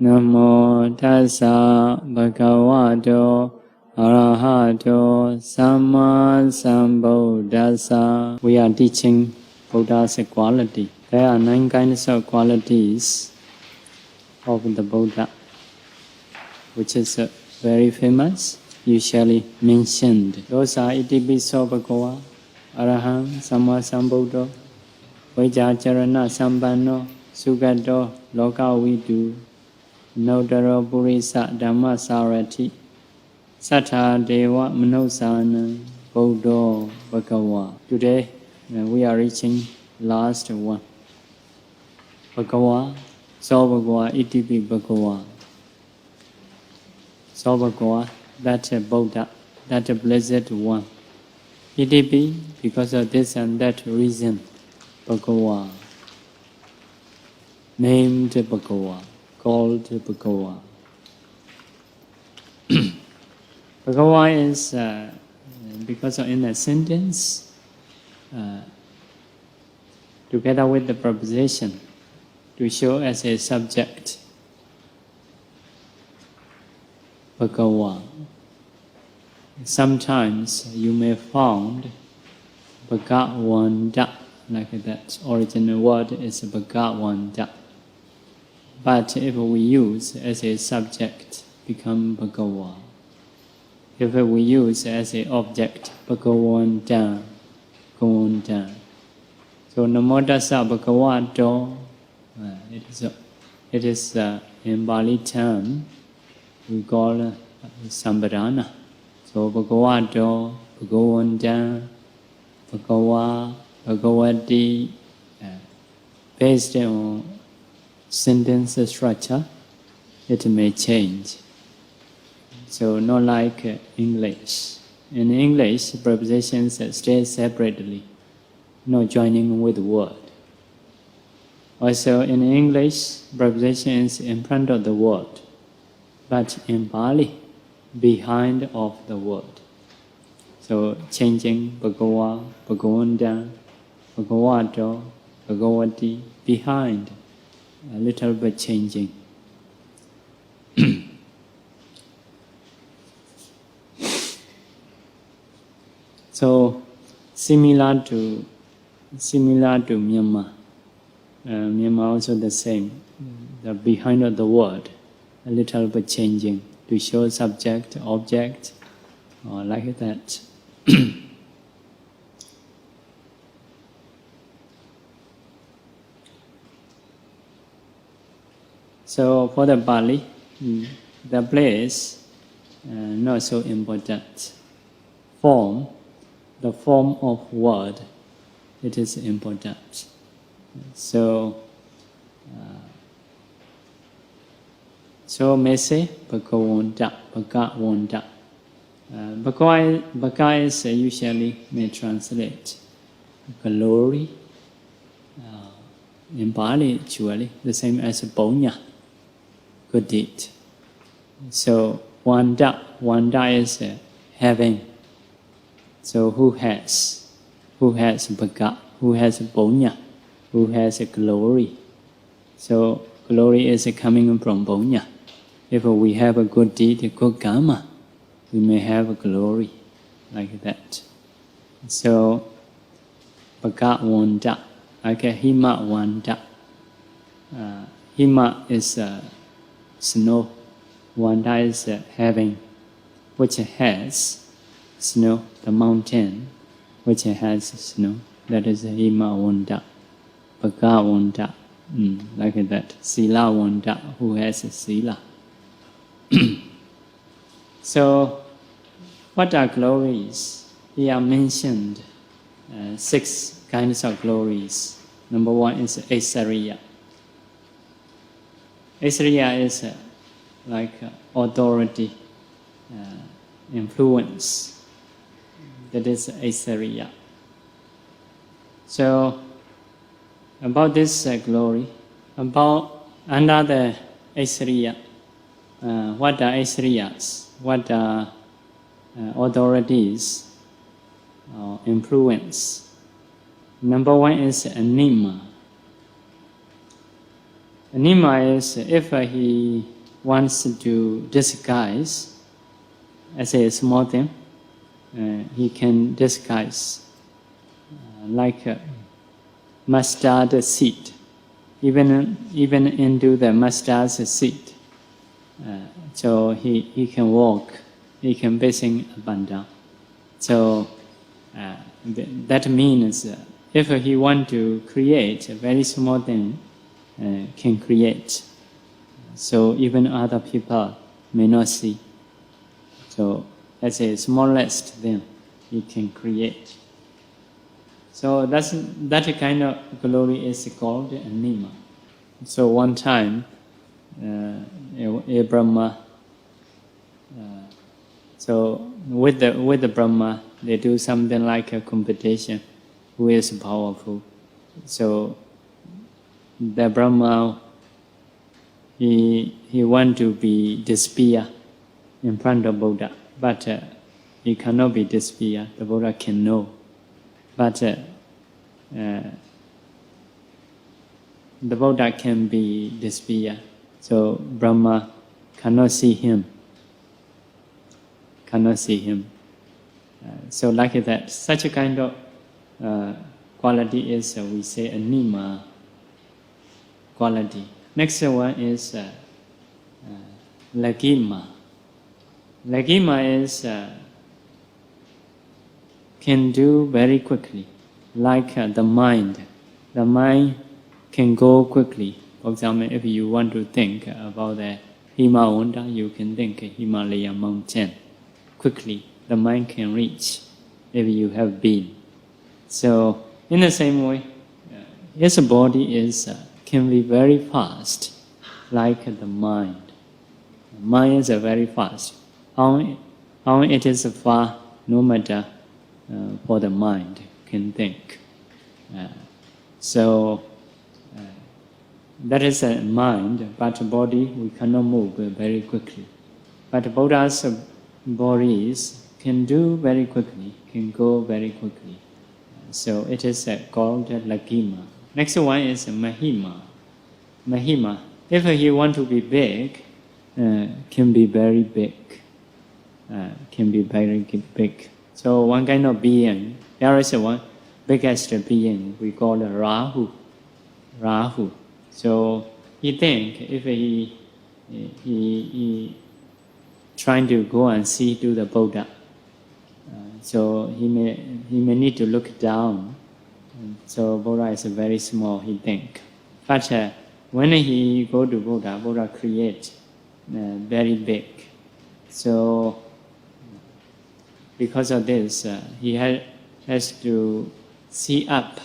Namo tassa bhagavato arahato samma sambuddhassa. We are teaching Buddha's quality. There are 9 kinds of qualities of the Buddha, which is very famous, usually mentioned. Those are Itipiso Bhagava, Araham, Samma Sambuddho, Vajjacharana Sampanno, Sugato, Lokavidu, Nodaro Purisa Dhamma Sarati, Sattha Deva Manusana, Buddho Bhagava. Today we are reaching last one. Bhagava, So Bhagava, Itipi Bhagava. So Bhagava, that Buddha, that blessed one. Itipi, because of this and that reason, Bhagava, named Bhagava, called Bhagava. Bhagava is, because of in a sentence, together with the preposition, to show as a subject. Bhagava. Sometimes you may find Bhagavanta, like that. Original word is Bhagavanta. But if we use as a subject, become Bhagava. If we use as a object, Bhagavanta, Bhagavanta. So Namo tassa bhagavato, it is in Pali term, we call Sambadana. So Bhagavato, Bhagavanta, Bhagava, Bhagavati, based on sentence structure, it may change. So not like English. In English, prepositions stay separately, not joining with the word. Also in English, preposition is in front of the word, but in Pali, behind of the word. So changing Bhagava, Bhagavanta, Bhagavato, Bhagavati, behind, a little bit changing. So similar to Myanmar. Myanmar also the same. The behind of the word, a little bit changing to show subject, object, or like that. So for the Pali, the place not so important. Form, the form of word, it is important. So may say Bhagavanta, Bhagavanta. Bhagava is usually may translate glory. In Pali, actually, the same as Punya, good deed. So Vanda is having. So who has Bhagava, who has Punya, who has glory. So glory is coming from Punya. If we have a good deed, a good kamma, we may have a glory, like that. So Bhagavanta, like a Himavanta. Hima is snow, Vanta is having, which has snow, the mountain, which has snow. That is Himavanta, Bhagavanta, like that. Silavanta, who has sila. So, what are glories? Here mentioned 6 kinds of glories. Number 1 is Aisariya. Aisariya is like authority, influence. That is Aisariya. So, about this glory, about another Aisariya, what are Aisariyas? What are authorities, influence? Number 1 is Anima. Anima is if he wants to disguise, as a small thing, he can disguise like a mustard seed, even into the mustard seed. So he can walk, he can facing up and down. So that means if he want to create a very small thing, can create. So even other people may not see. So as a smallest thing, he can create. So that kind of glory is called anima. So one time, a Brahma. So with the Brahma, they do something like a competition, who is powerful. So the Brahma, he want to be disappear in front of Buddha, but he cannot be disappear. The Buddha can know, but the Buddha can be disappear. So Brahma cannot see him. So like that, such a kind of quality is we say anima quality. Next one is Lakkhaṇa. Lakkhaṇa is can do very quickly, like the mind. The mind can go quickly. For example, if you want to think about the Himalaya, you can think Himalaya mountain. Quickly, the mind can reach if you have been. So, in the same way, his body is can be very fast, like the mind. The mind is very fast. How it is far, no matter for the mind can think. So that is a mind, but body we cannot move very quickly. But Buddha's bodies can do very quickly, can go very quickly. So it is called Lakkhaṇa. Next one is Mahima. Mahima. If he want to be big, can be very big. Can be very big. So one kind of being, there is one biggest being we call Rahu. Rahu. So he think if he trying to go and see to the Buddha, so he may need to look down. So Buddha is very small, he think. But when he go to Buddha, Buddha create very big. So because of this, he has to see up.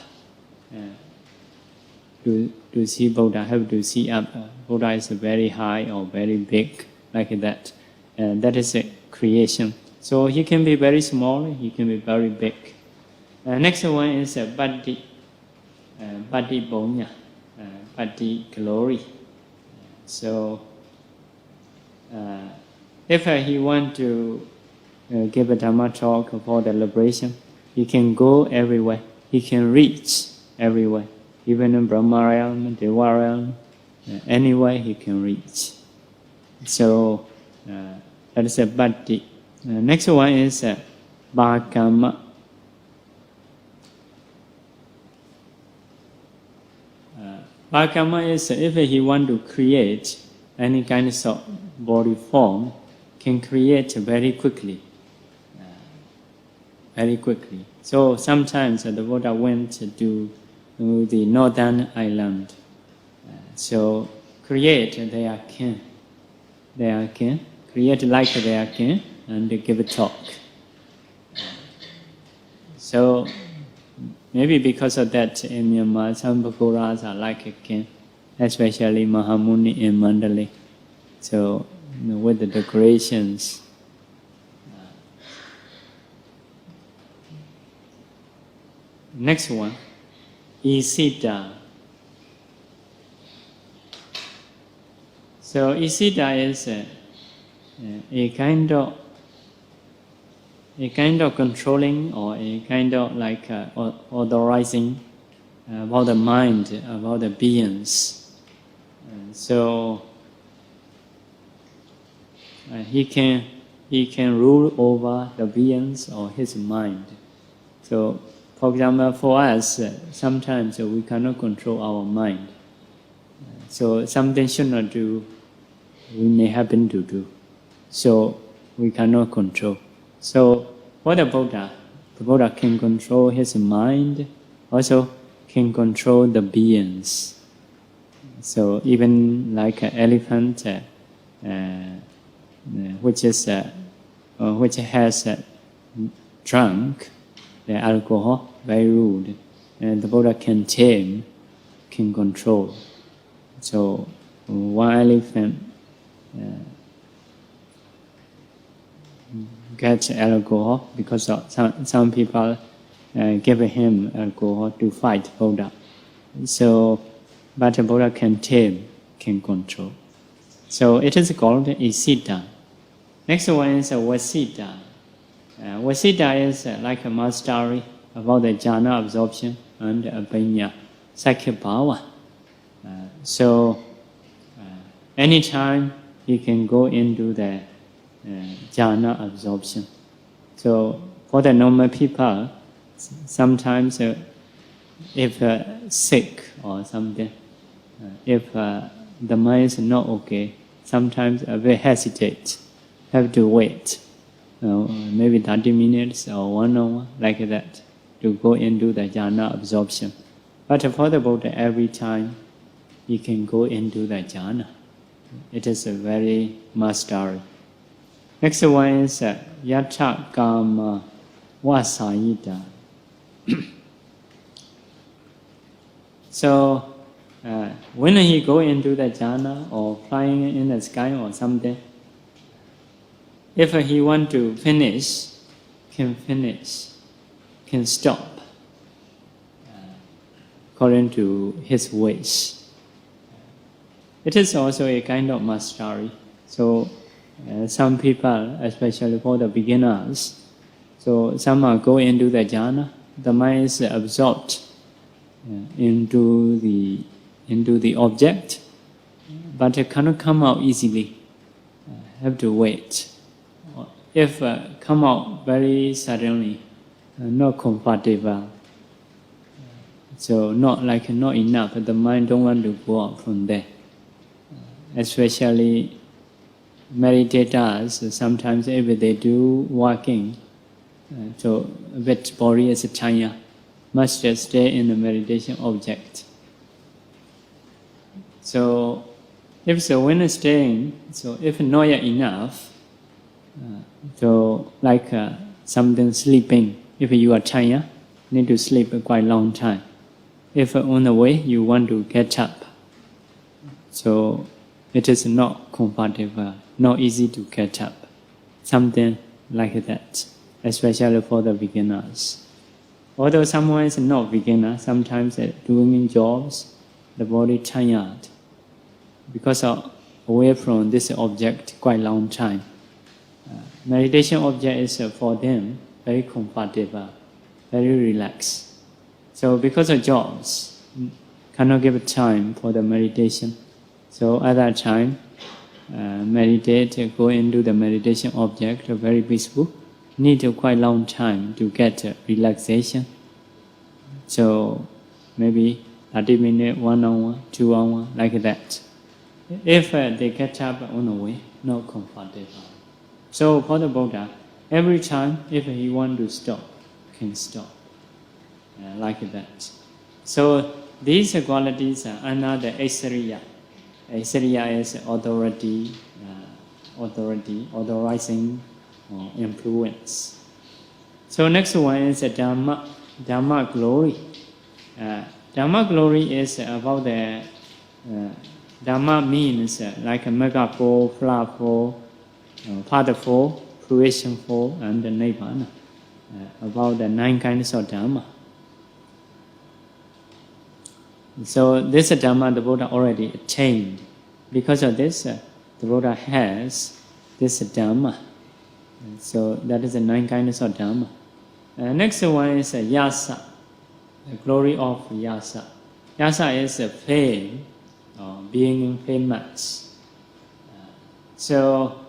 To see Buddha, have to see up. Buddha is very high or very big, like that. That is a creation. So he can be very small, he can be very big. Next one is Bhatti. Bhatti Bonya. Bhatti glory. So if he want to give a Dhamma talk for the liberation, he can go everywhere. He can reach everywhere. Even in Brahma realm, Deva realm, anywhere he can reach. So that is a Bhatti. Next one is kamma. Kamma is if he want to create any kind of body form, can create very quickly. Very quickly. So sometimes the Buddha went to the northern island. So create their king. Their king. Create like their king and give a talk. So maybe because of that in Myanmar, some Bhakuras are like a king, especially Mahamuni in Mandalay. So with the decorations. Next one, Isita. So Isita is a kind of controlling or a kind of like authorizing about the mind, about the beings. So he can rule over the beings or his mind. So, for example, for us, sometimes we cannot control our mind. So something should not do, we may happen to do. So we cannot control. So for the Buddha can control his mind, also can control the beings. So even like an elephant, which has drunk the alcohol, very rude, and the Buddha can tame, can control. So one elephant gets alcohol because of some people give him alcohol to fight Buddha. So, but the Buddha can tame, can control. So it is called Isita. Next one is Vasita. Vasita is like a mastery about the jhana absorption and abhinya, Sakya Bhava. So anytime he can go into the jhana absorption. So for the normal people, sometimes if sick or something, if the mind is not okay, sometimes they hesitate, have to wait, maybe 30 minutes or 1 hour, like that, to go into the jhana absorption. But for the Buddha, every time he can go into the jhana. It is a very mastery. Next one is Yatha Kamma Vasayita. So when he go into the jhana or flying in the sky or something, if he want to finish, can stop according to his wish. It is also a kind of mastery. So some people, especially for the beginners, so some go into the jhana, the mind is absorbed into the object, but it cannot come out easily. Have to wait. If come out very suddenly, not comfortable. So not enough. The mind don't want to go out from there. Especially meditators, sometimes if they do walking, so a bit body is tired, must just stay in the meditation object. So if when staying, so if not yet enough, so like something sleeping, if you are tired, need to sleep a quite long time. If on the way you want to get up, so it is not comfortable, not easy to catch up. Something like that, especially for the beginners. Although someone is not beginner, sometimes doing jobs, the body tired because of away from this object quite long time. Meditation object is for them very comfortable, very relaxed. So because of jobs, cannot give time for the meditation. So at that time, meditate, go into the meditation object, very peaceful, need a quite long time to get relaxation. So maybe 30 minutes, 1 hour, 2 hours, like that. If they get up on the way, not comfortable. So for the Buddha, every time if he want to stop, can stop, like that. So these qualities are another Aisariya. Aisariya is authority, authorizing, or influence. So next one is Dhamma, Dhamma glory. Dhamma glory is about the Dhamma means like a mega-four, flower-four, father-four, fruition-four, and the Nibbana. About the 9 kinds of Dhamma. So this Dhamma the Buddha already attained. Because of this, the Buddha has this Dhamma. So that is the 9 kinds of Dhamma. Next one is Yasa, the glory of Yasa. Yasa is fame, or being famous. So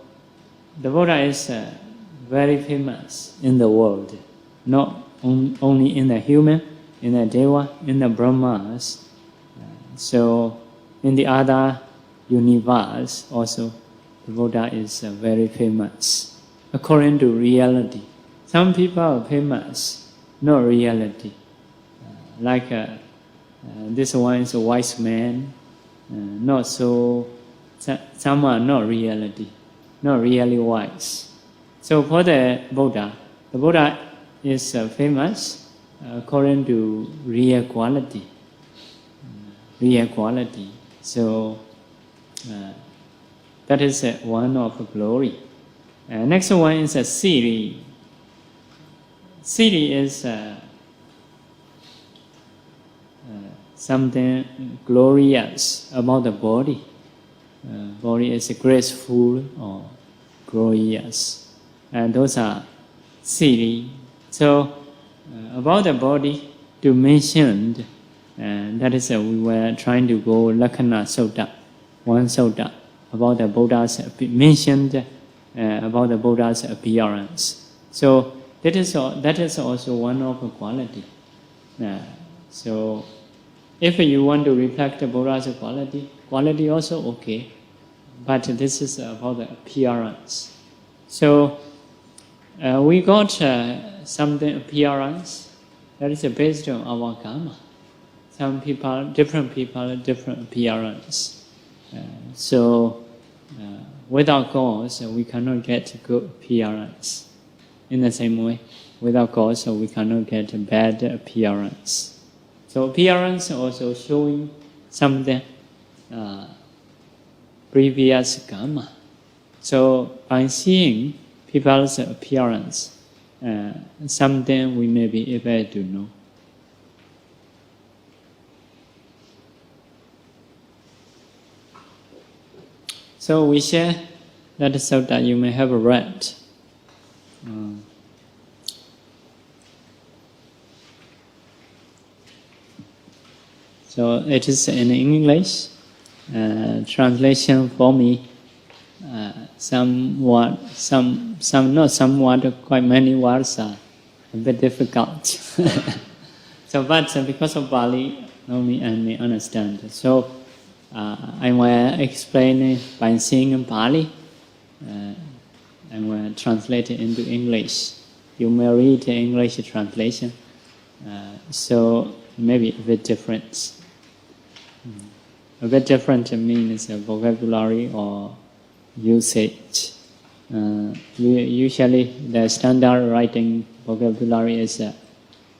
the Buddha is very famous in the world, not only in the human, in the Deva, in the Brahmas. So in the other universe also, the Buddha is very famous according to reality. Some people are famous, not reality. Like this one is a wise man, not so. Some are not reality, not really wise. So for the Buddha is famous according to real quality. Real quality. So that is one of glory. Next one is a Siddhi. Siddhi is something glorious about the body. Body is graceful or glorious. And those are Siddhi. So about the body, to mention, that is we were trying to go Lakkhaṇa Sutta, one sutta about the Buddha's mentioned about the Buddha's appearance. So that is also one of the quality. So if you want to reflect the Buddha's quality also okay, but this is about the appearance. So we got something appearance that is based on our kamma. Some people, different appearance. So without cause, we cannot get good appearance. In the same way, without cause, we cannot get bad appearance. So appearance also showing something previous kamma. So by seeing people's appearance, something we may be able to know. So we share that so that you may have read. So it is in English. Translation for me, somewhat, not somewhat, quite many words are a bit difficult. So, but because of Pali, only I may understand. So, I will explain by saying Pali. I will translate it into English. You may read the English translation. So maybe a bit different. A bit different means vocabulary or usage. Usually the standard writing vocabulary is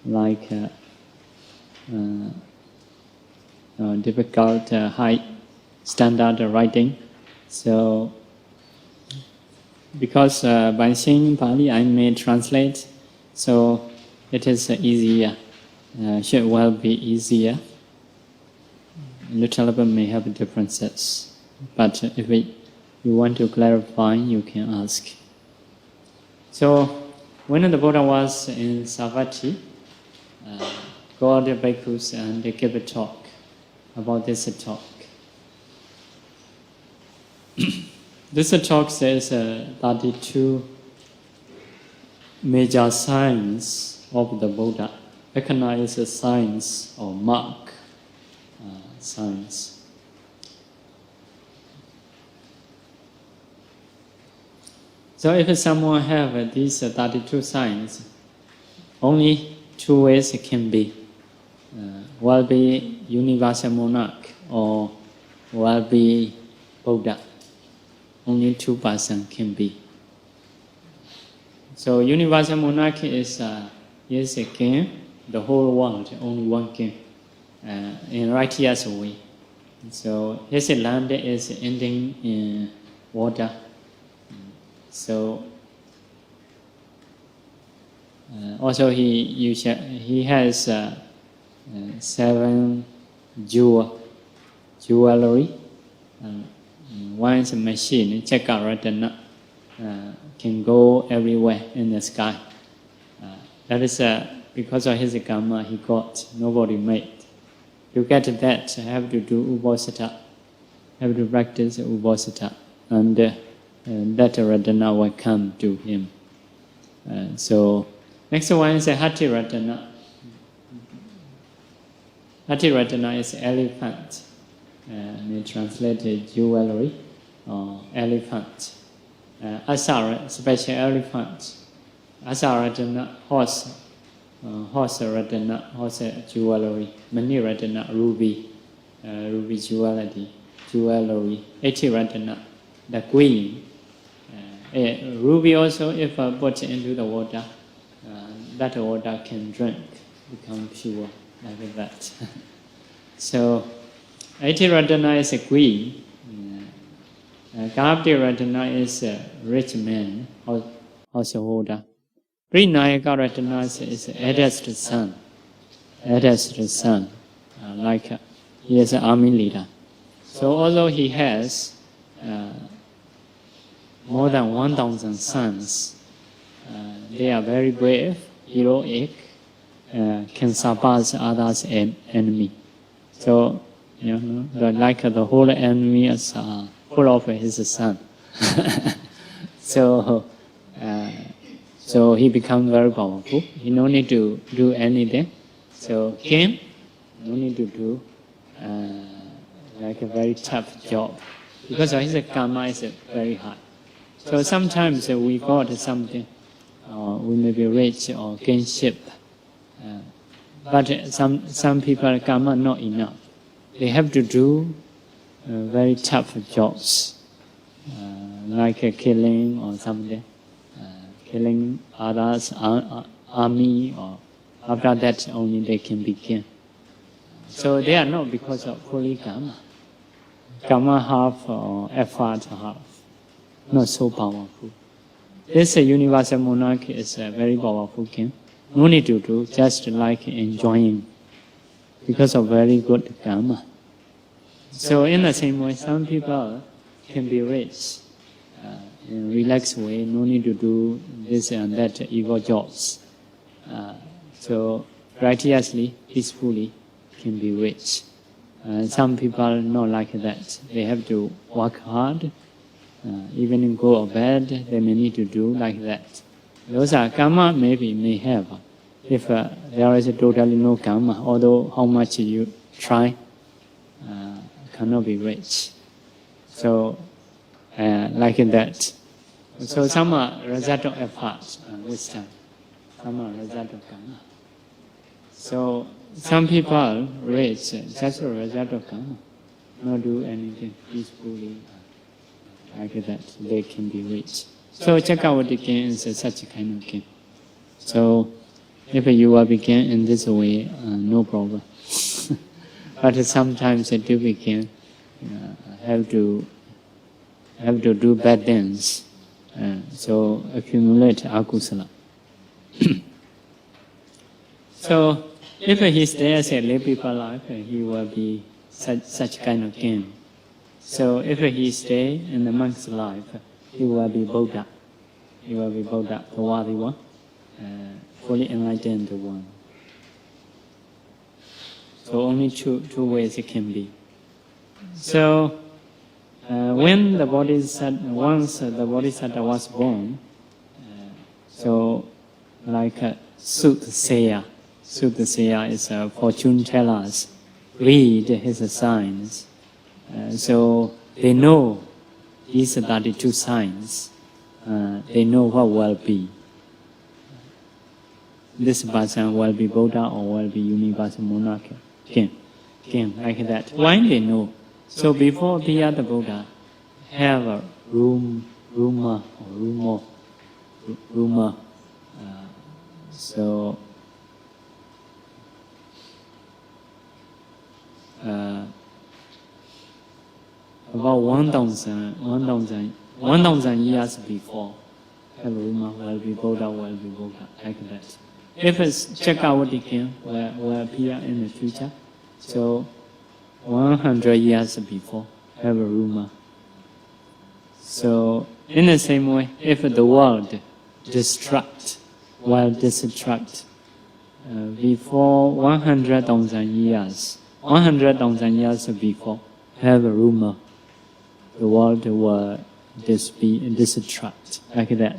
like difficult, high standard writing. So because by saying Pali I may translate, so it is easier, should well be easier. Little bit may have differences, but if you want to clarify, you can ask. So when the Buddha was in Savatthi, called the bhikkhus and they gave a talk about this talk. This talk says 32 major signs of the Buddha. Lakkhaṇa is a signs or mark. Signs. So if someone have these 32 signs, only two ways it can be. Will be universal monarch or will be Buddha. Only two persons can be. So universal monarch is a king, the whole world, only one king. In righteous way. So his land is ending in water. So also he has 7 jewelry. One is a machine, Chakaratana, can go everywhere in the sky. That is because of his kamma he got, nobody made. To get that, I have to do upasana. have to practice Uposatha, and that Ratana will come to him. So, next one is a Hati Ratana. Hati Ratana is elephant. They translated jewelry or elephant. Asara, special elephant. Asaratana, horse. Horse Ratana, horse jewelry. Mani Ratana, ruby. Ruby jewelry. Eti Ratana, the queen. Ruby also, if put into the water, that water can drink, become pure, like that. So, Eti Ratana is a queen. Gabdi Ratana is a rich man, householder. Prinayaka Ratana is eldest son. Eldest son, like he is an army leader. So although he has more than 1,000 sons, they are very brave, heroic, can surpass others' enemy. So, like the whole enemy is full of his son. So he becomes very powerful. He no need to do anything. So king, no need to do like a very tough job, because his kamma is very high. So sometimes we got something, we may be rich or kinship, but some people kamma not enough. They have to do very tough jobs, like killing or something, killing others, army, or after that only they can begin. So they are not because of fully kamma. Kamma half or effort half, not so powerful. This universal monarch is a very powerful king. No need to do, just like enjoying, because of very good kamma. So in the same way, some people can be rich in a relaxed way, no need to do this and that evil jobs. So righteously, peacefully, can be rich. Some people not like that. They have to work hard, even go to bed, they may need to do like that. Those are kamma maybe may have. If there is totally no kamma, although how much you try, cannot be rich. So, like that. So some are result of effort, wisdom. Some are result of kamma. So some people rich, just a result of kamma, not do anything peacefully, like that. They can be rich. So Chakravarti king is such a kind of king. So if you will begin in this way, no problem. But sometimes to begin, have to do bad things, so accumulate akusala. So if he stays a live people life, he will be such kind of king. So if he stay in the monk's life, he will be Buddha. He will be Buddha, the worthy one, fully enlightened one. So only two ways it can be. So when the Bodhisattva, once the Bodhisattva was born, so like a soothsayer is a fortune teller, read his signs. So they know these 32 signs. They know what will be. This person will be Buddha or will be universal monarch, king, like that. Why they know? So before appear the Buddha, have a rumor. So about 1,000 years before, have a rumor will be Buddha, like that. If it's Chakravarti king will appear in the future, so 100 years before, have a rumor. So in the same way, if the world will destruct before 100,000 years before, have a rumor the world will destruct, like that.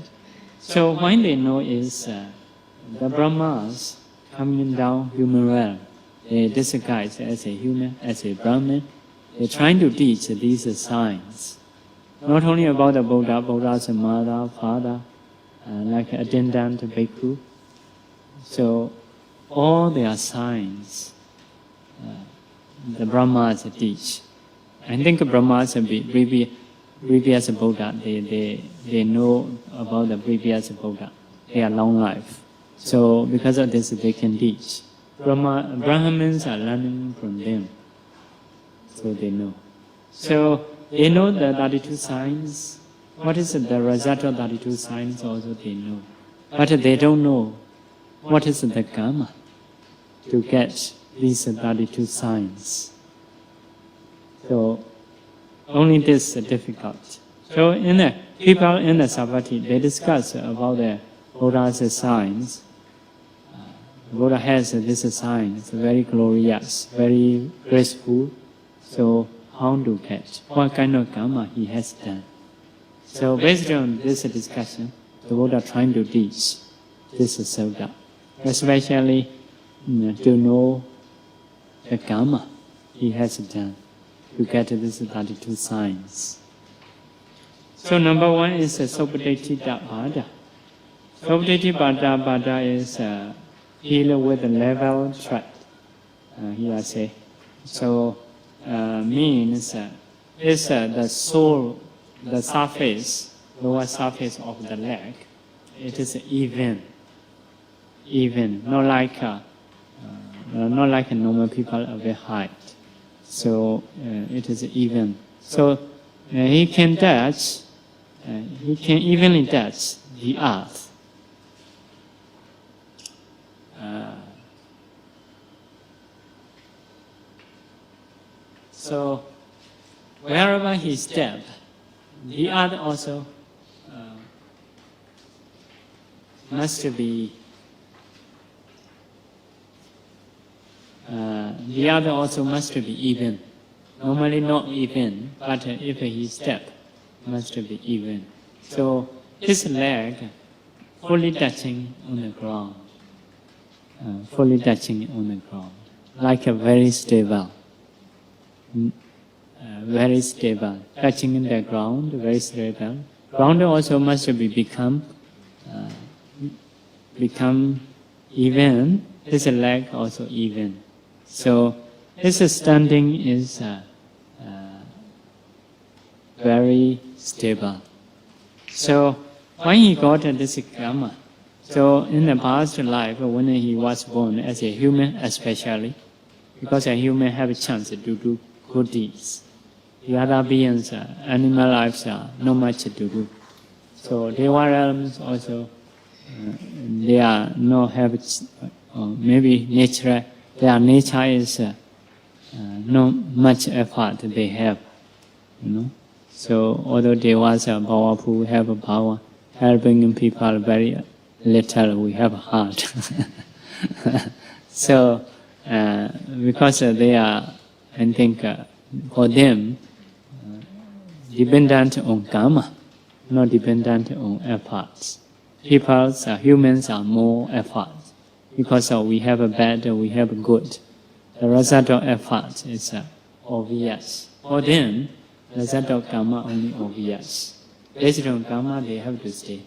So when they know is the Brahmas coming down human realm, they disguise as a human, as a Brahmin. They're trying to teach these signs, not only about the Buddha, Buddha's mother, father, like attendant, bhikkhu. So all their signs, the Brahmas teach. I think Brahmas, previous Buddha, they know about the previous Buddha, their long life. So because of this, they can teach. Brahmins are learning from them, so they know. So they know the 32 signs. What is the result of 32 signs also they know. But they don't know what is the kamma to get these 32 signs. So only this is difficult. So in the people in the Savatthi, they discuss about the Buddha's signs. Buddha has this sign, it's very glorious, very graceful. So how to get? What kind of kamma he has done? So based on this discussion, the Buddha trying to teach this sutta, especially to know the kamma he has done to get this 32 signs. So number one is Theravāda. Theravāda is heal with a level track. Here I say. So means is the soul, the surface, lower surface of the leg. It is even, not like normal people of the height. So it is even. So he can touch. He can evenly touch the earth. So wherever he steps, the earth also must be. The other also must be even. Normally not even, but if he step, must be even. So his leg fully touching on the ground, like a very stable, touching in the ground, very stable. Ground also must be become even. His leg also even. So his standing is very stable. So when he got this kamma, so in the past life, when he was born as a human especially, because a human have a chance to do good deeds. The other beings, animal lives are not much to do. So Deva realms also, they are not have, maybe nature, their nature is not much effort they have, So although Devas are powerful, we have a power, helping people very little, we have a heart. So because they are, I think, for them, dependent on kamma, not dependent on efforts. Humans are more effort. Because we have a bad, we have a good. The result of effort is obvious. For them, the result of kamma only obvious. Based on kamma, they have to stay.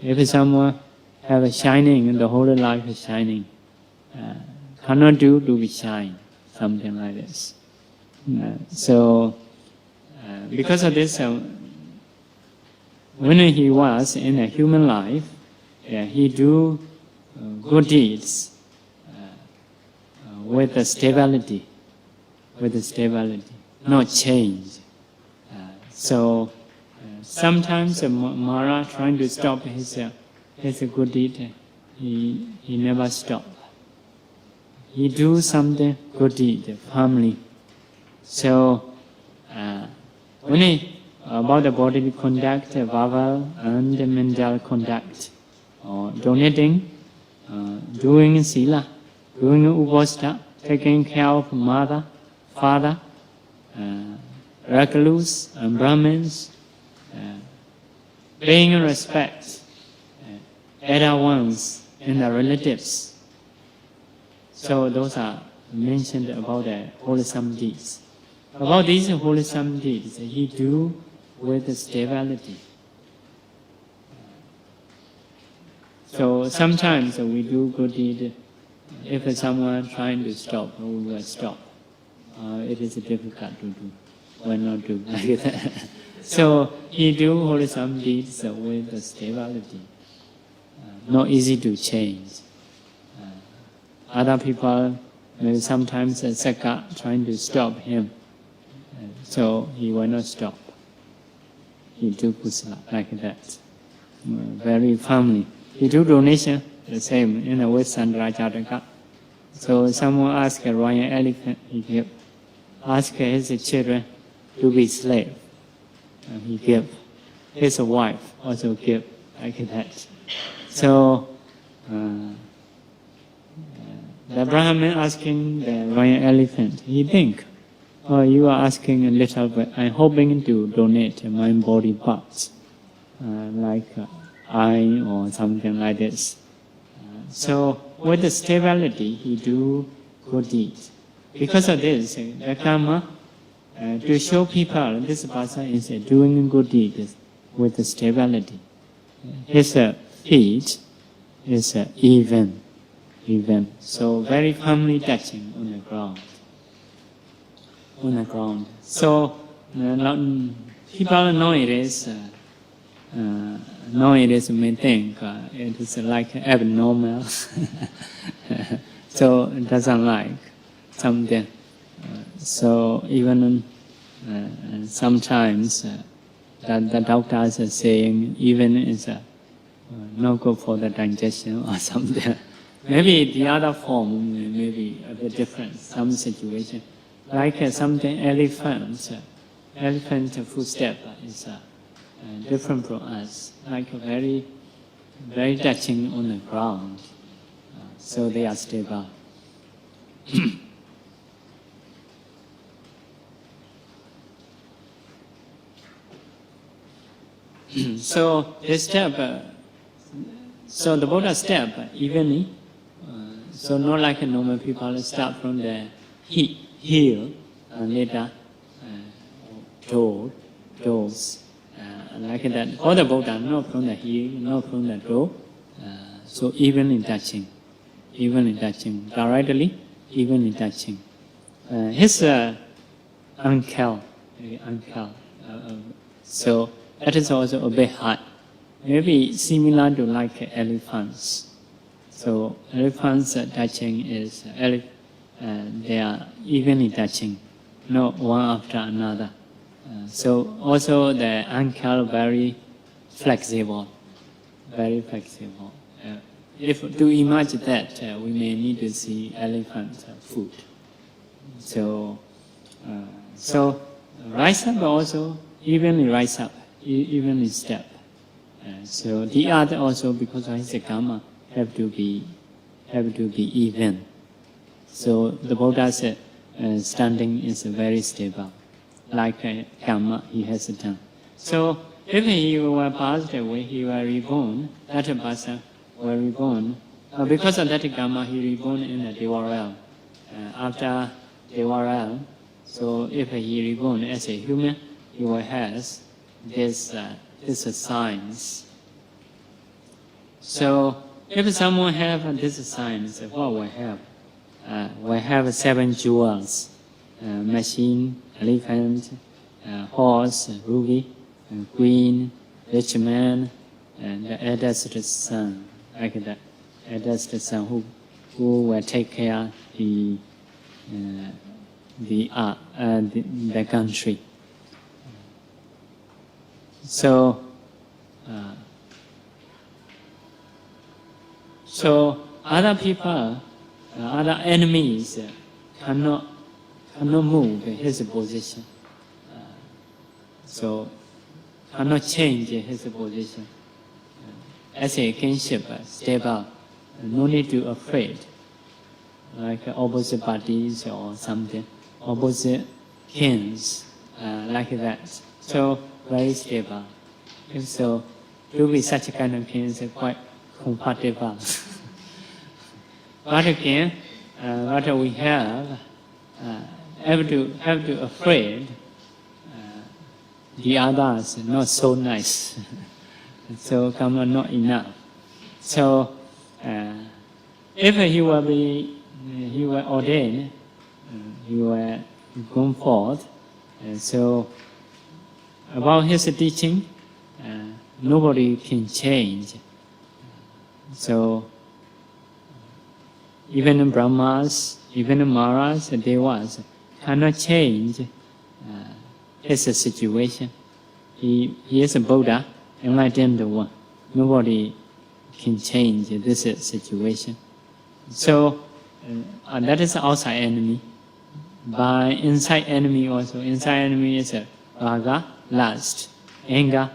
If someone have a shining, the whole life is shining, cannot do to be shine, something like this. So, because of this, when he was in a human life, he do good deeds with the stability, not change. So sometimes Mara trying to stop his good deed, he never stop. He do something good deed firmly. So when he about the bodily conduct, verbal and mental conduct, or donating, doing sila, doing upasana, taking care of mother, father, recluse and Brahmins, paying respect, elder ones and the relatives. So those are mentioned about the wholesome deeds. About these wholesome deeds, he do with stability. So sometimes we do good deed. If someone trying to stop, we will stop. It is difficult to do. Why not do like that? So he do wholesome deeds with stability. Not easy to change. Other people maybe sometimes Saka trying to stop him. So he will not stop. He do kusala like that. Very firmly. He do donation the same in the West Sandrajataka. So someone ask a royal elephant, he give. Ask his children to be slave, he give. His wife also give like that. So the Brahmin asking the royal elephant, he think, oh, you are asking a little bit. I'm hoping to donate my body parts, like eye or something like this. So with the stability, he do good deeds. Because of this, the kamma, to show people this person is doing good deeds with the stability. His feet is even. So very firmly touching on the ground. So people nowadays may think it is like abnormal. So it doesn't like something. So even sometimes the doctors are saying even it's not good for the digestion or something. Maybe the other form may be a bit different, some situation. Like something elephant footstep is different from us, like very, very touching on the ground. So they are stable. So this step, so the Buddha step evenly. So not like normal people start from the heel and later toes, like that. For the Buddha, not from the heel, not from the toe. So evenly touching, directly, evenly touching. His ankle, so that is also a bit hard. Maybe similar to like elephants. So elephants touching is, they are evenly touching, not one after another. So also the ankle very flexible. If to imagine that, we may need to see elephant foot. So rise up also evenly rise up, evenly step. So the other also because of his kamma have to be even. So the Buddha said standing is very stable, like kamma he has done. So if he were passed away, he were reborn. That person were reborn because of that kamma. He reborn in the Deva realm. After Deva realm, so if he reborn as a human, he will have this signs. So if someone have this signs, what we have? We have 7 jewels: machine, elephant, horse, ruby, queen, rich man, and the eldest son, like that. Eldest son who will take care the country. So other people, other enemies cannot move his position. So cannot change his position. As a kinship, stable, no need to afraid. Like opposite parties or something, opposite kings, like that. So very stable. So to be such a kind of king is quite comfortable. But again, what we have to afraid the others not so nice. So kamma not enough. So if he were ordained, he were gone forth. So about his teaching, nobody can change. So even the Brahmas, even the Maras, the Devas cannot change his situation. He is a Buddha, enlightened one. Nobody can change this situation. So that is the outside enemy. By inside enemy also. Inside enemy is raga, lust, anger,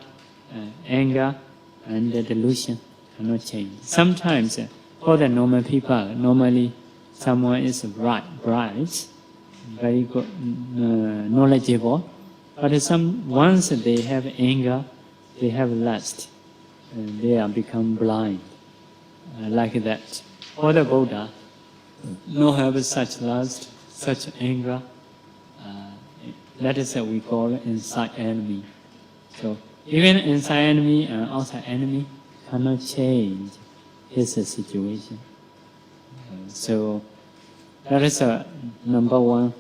and the delusion cannot change. Sometimes for the normal people, normally someone is bright, very good, knowledgeable. But once they have anger, they have lust, they are become blind, like that. For the Buddha, no have such lust, such anger. That is what we call inside enemy. So even inside enemy and outside enemy cannot change his situation. So that is number one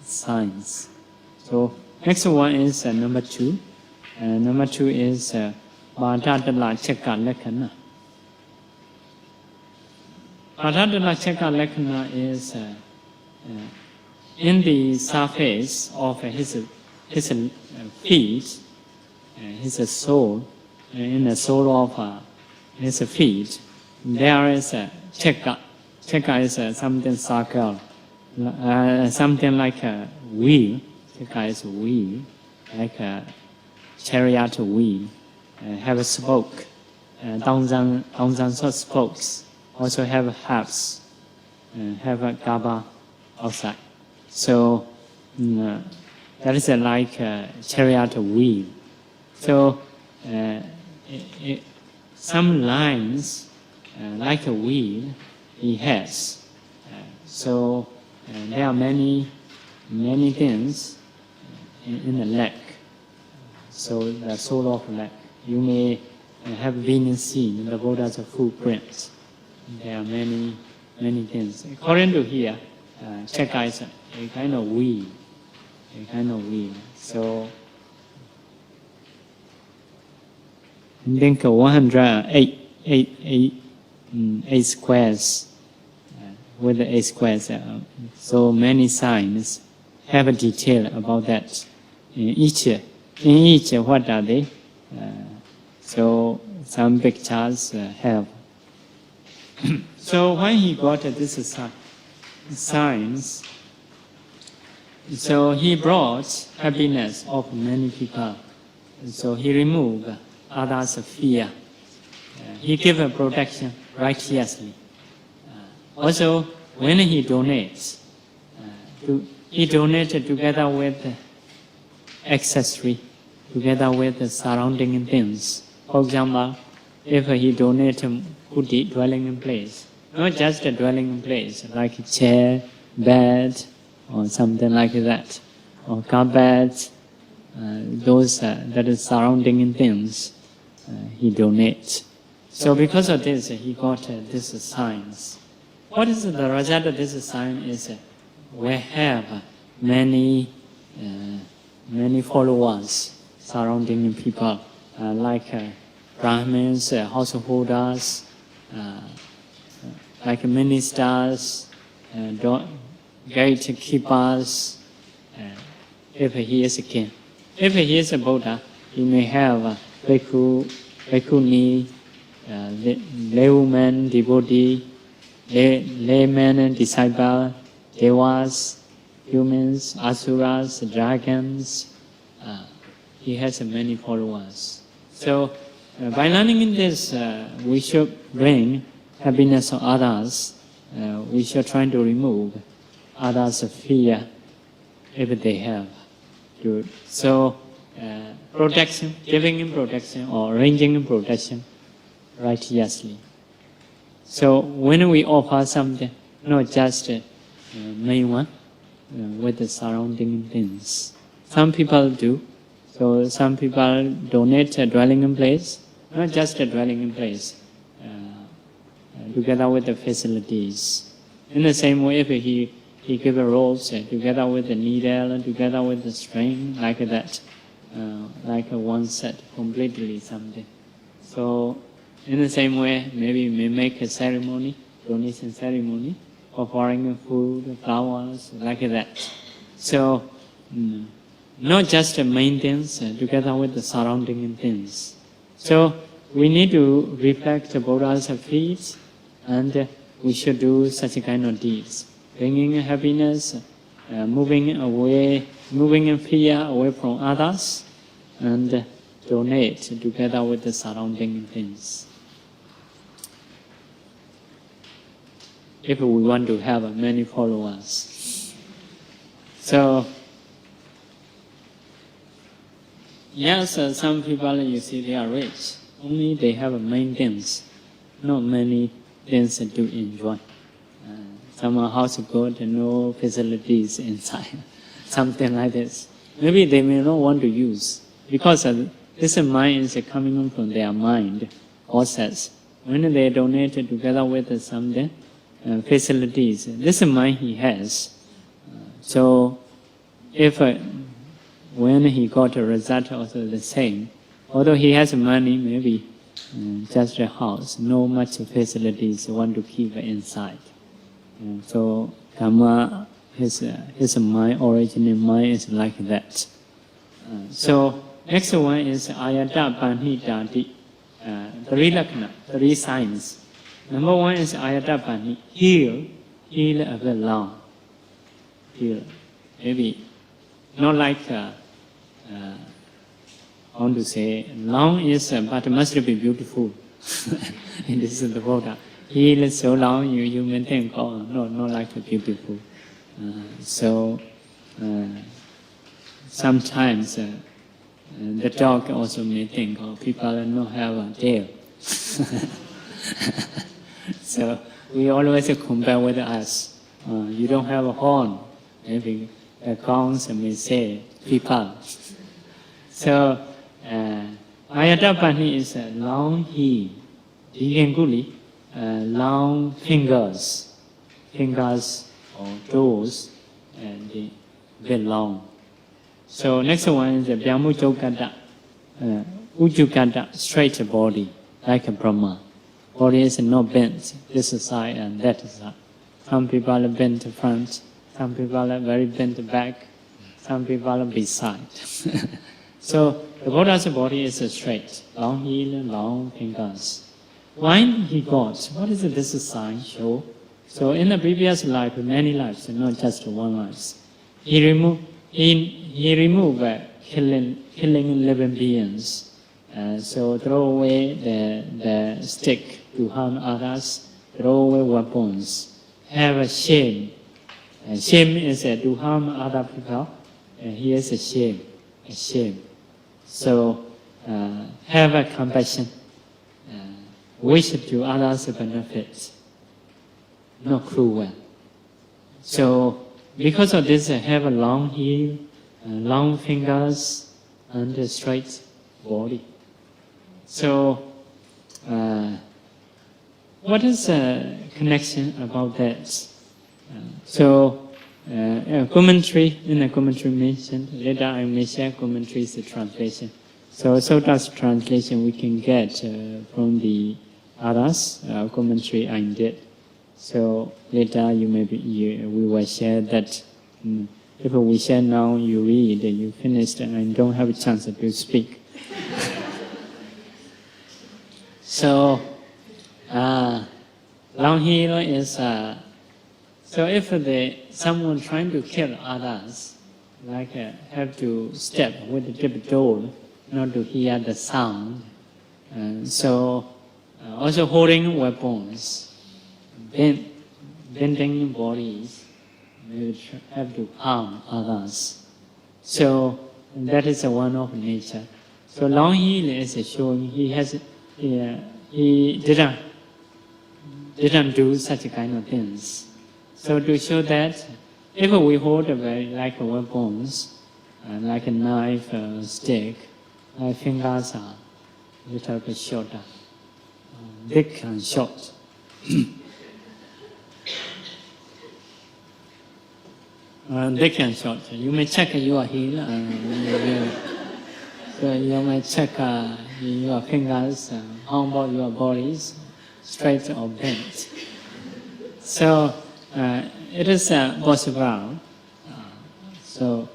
signs. So next one is number two. Number two is Bādhātala Chekka Lakkhaṇa. Bādhātala Chekka Lakkhaṇa is in the surface of his feet, his soul, in the soul of his feet, there is a chekka. Chekka is something circle, something like a wheel. Chekka is a wheel, like a chariot wheel. Have a spoke, thousand spokes. Also have hubs, have a kamma outside. So that is like a chariot wheel. So some lines, like a wheel, he has. So there are many things in the leg. So the sole of the leg. You may have been seen the Buddha's footprints. There are many things. According to here, chekka is a kind of wheel. So I think 108 squares. With the 8 squares, so many signs have a detail about that. In each, what are they? So some pictures have. So when he got this signs, so he brought happiness of many people. So he removed others' fear. He gave a protection righteously. Also, when he donates, he donated together with accessory, together with the surrounding things. For example, if he donated kuti, dwelling in place, not just a dwelling in place, like a chair, bed, or something like that, or carpet, those that is surrounding in things, he donates. So because of this, he got this signs. What is the result of this sign is we have many followers surrounding people, like Brahmins, householders, like ministers, gatekeepers, if he is a king. If he is a Buddha, he may have bhikkhu, bhikkhuni, laywoman, devotee, laymen and disciples, devas, humans, asuras, dragons. He has many followers. So by learning in this, we should bring happiness on others. We should try to remove others' fear if they have. do it. So, protection, giving him protection or arranging him protection righteously. So when we offer something, not just main one, with the surrounding things. Some people do. So some people donate a dwelling in place, not just a dwelling in place, together with the facilities. In the same way, if he give a ropes together with the needle, together with the string, like that, like a one set completely something. So in the same way, maybe we may make a ceremony, donation ceremony, offering food, flowers, like that. So not just the main things, together with the surrounding things. So we need to reflect the Buddha's feet, and we should do such a kind of deeds, bringing happiness, moving in fear away from others, and donate together with the surrounding things. If we want to have many followers. So, yes, some people, you see, they are rich. Only they have main things, not many things to enjoy. Some are house good, no facilities inside, something like this. Maybe they may not want to use, because this mind is coming from their mind process. When they donate together with something, facilities, this mind he has. So if when he got a result also the same, although he has money, maybe just a house, no much facilities want to keep inside. So kamma, his mind, original mind is like that. So next one is ayata panhitati, three lakkhaṇa, three signs. Number one is ayata pani, heal a bit long. Heal, maybe not like I want to say long is, but must be beautiful. This is the Buddha. Heal is so long, you may think, oh, no, not like beautiful. So sometimes the dog also may think, oh, people don't have a tail. So we always compare with us. You don't have a horn. Maybe the cows may say people. So ayata pani is a long heel. Long fingers or toes, and very long. So next one is the Vyamujokata, Ujukata, straight body, like a Brahma. Body is not bent, this side and that side. Some people are bent front, some people are very bent back, some people are beside. So the Buddha's body is straight, long heel, long fingers. Why he got? What is this sign show? So in the previous life, many lives, not just one life, he removed killing living beings. So throw away the stick to harm others, throw away weapons, have a shame. Shame is to harm other people, and he is a shame. So have a compassion, wish to others' benefits, not cruel. So because of this, have a long heel, long fingers, and a straight body. So what is the connection about that? Commentary, in the commentary mentioned, later I may share commentary's translation. So Sutta's translation we can get from the others, commentary I did. So later we will share that. If we share now, you read, you finished, and I don't have a chance to speak. So long heel is so if someone trying to kill others, like have to step with the tiptoe, not to hear the sound. So also holding weapons, bending bodies, maybe have to harm others. So And that is a one of nature. So long heel is showing he didn't do such kind of things. So to show that if we hold like weapons, like a knife or stick, my fingers are a little bit shorter, big and short. Big and short. You may check your heel. So you may check your fingers, how about your bodies, straight or bent. So it is possible. So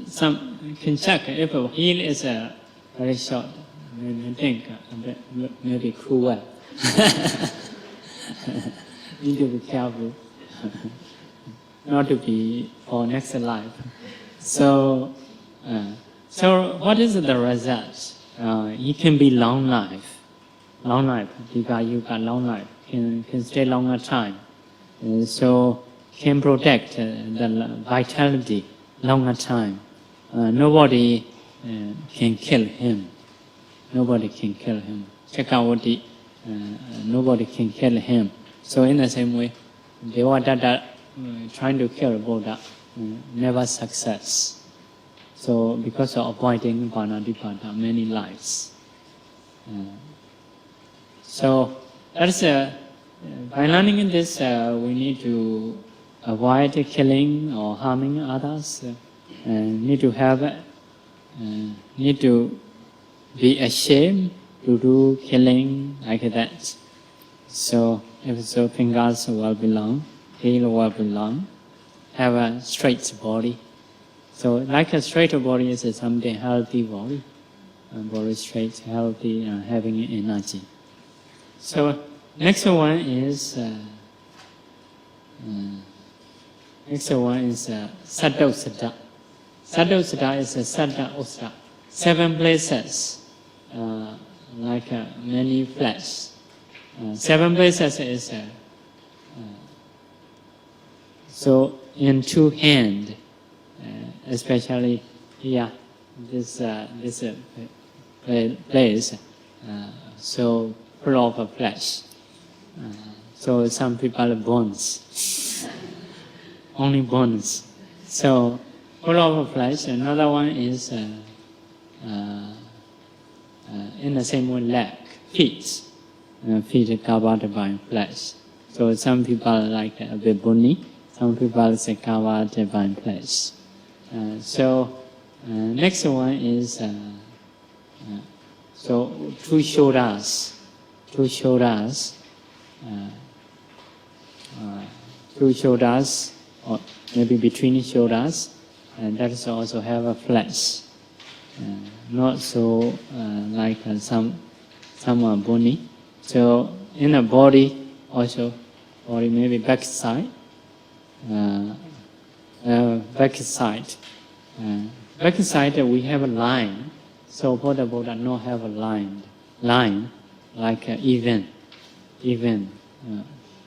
some can check if a heel is very short. Maybe think maybe cruel. Need to be careful. Not to be for next life. So what is the result? It can be long life. Long life. You got long life. Can stay longer time. So can protect the vitality longer time. Nobody can kill him. Nobody can kill him. Chakravati, nobody can kill him. So in the same way, Devadatta trying to kill Buddha, never success. So because of avoiding Vanadipada, many lives. So that's by learning this, we need to avoid killing or harming others. Need to be ashamed to do killing like that. So if so, fingers will belong. Heel will belong, have a straight body. So like a straight body is something healthy body. Body straight, healthy, having energy. So next one is Saddha Sutta. Saddha Sutta is Saddha Usta. 7 places, like many flesh. 7 places is so in 2 hands, especially here, this place, so full of flesh. So some people bones, only bones. So full of flesh. Another one is in the same way leg, feet. Feet covered by flesh. So some people like a bit bony. Some people say covered by flesh. So next one is so 2 shoulders. 2 shoulders. 2 shoulders, or maybe between shoulders, and that is also have a flesh. Not so like some are bony. So in the body also, body maybe back side. Back side we have a line. So Buddha not have a line like even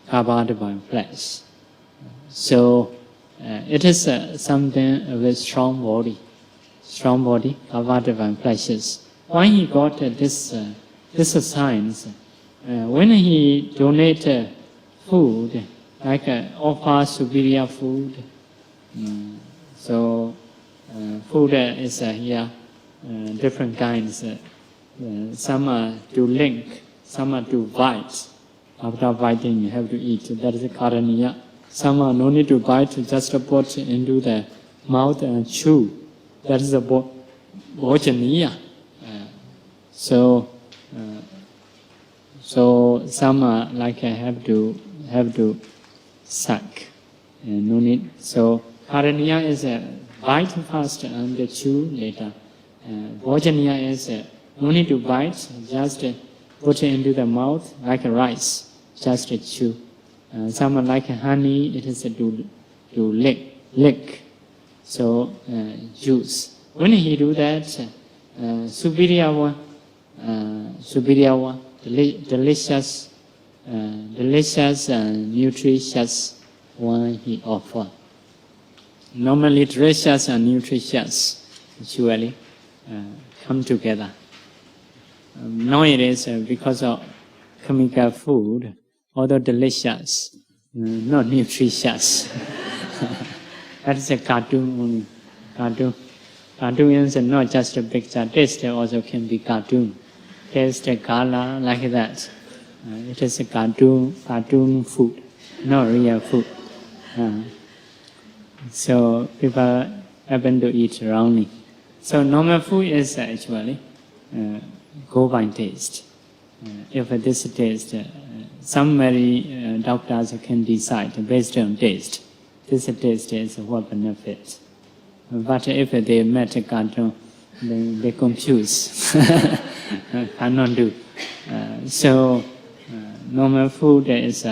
covered by flesh. So it is something with strong body covered by fleshes. Why he got this signs? When he donate food, like offer superior food, so food is here different kinds. Some are to link, some are to bite. After biting, you have to eat. That is karaniya. Some are no need to bite, just put into the mouth and chew. That is the bhojaniya. So some are like have to suck. No need. So karaniya is bite first and chew later. Bhojaniya is no need to bite, just put it into the mouth like a rice. Just chew. Some are like honey, it is to lick. So juice. When he do that, superior one, delicious and nutritious one he offer. Normally, delicious and nutritious usually come together. Nowadays, because of chemical food, although delicious, not nutritious. That is a cartoon only. Cartoon is not just a picture. Taste also can be cartoon. Taste, color, like that. It is a cartoon food, not real food. So people happen to eat wrongly. So normal food is actually go by taste. If this taste, some very doctors can decide based on taste. This taste is what benefits. But if they met a cartoon, they confuse. Cannot do. So normal food is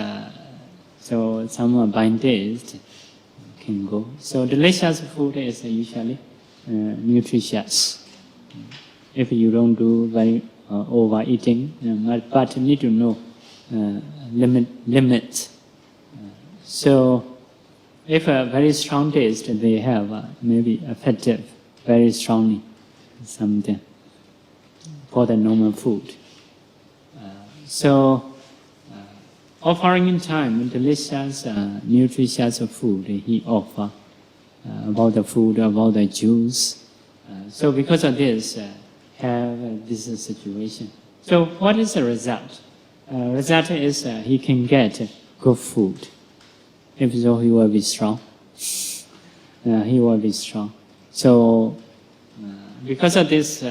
so some by taste can go. So delicious food is usually nutritious. If you don't do very overeating, but need to know limit. So if a very strong taste they have, maybe effective very strongly something for the normal food. So offering in time delicious, nutritious food he offer about the food, about the juice. So because of this, have this situation. So what is the result? Result is he can get good food. If so, he will be strong. He will be strong. So because of this,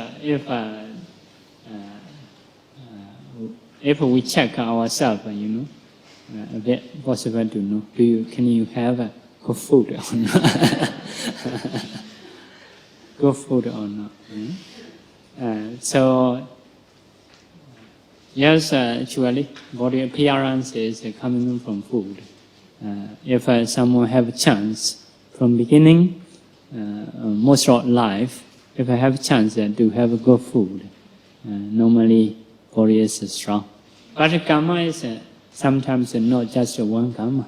if we check ourselves, a bit possible to know, can you have good food or not? Good food or not? So yes, actually, body appearance is coming from food. If someone have a chance from beginning, most of life, if I have a chance to have a good food, normally body is strong. But kamma is sometimes not just one kamma.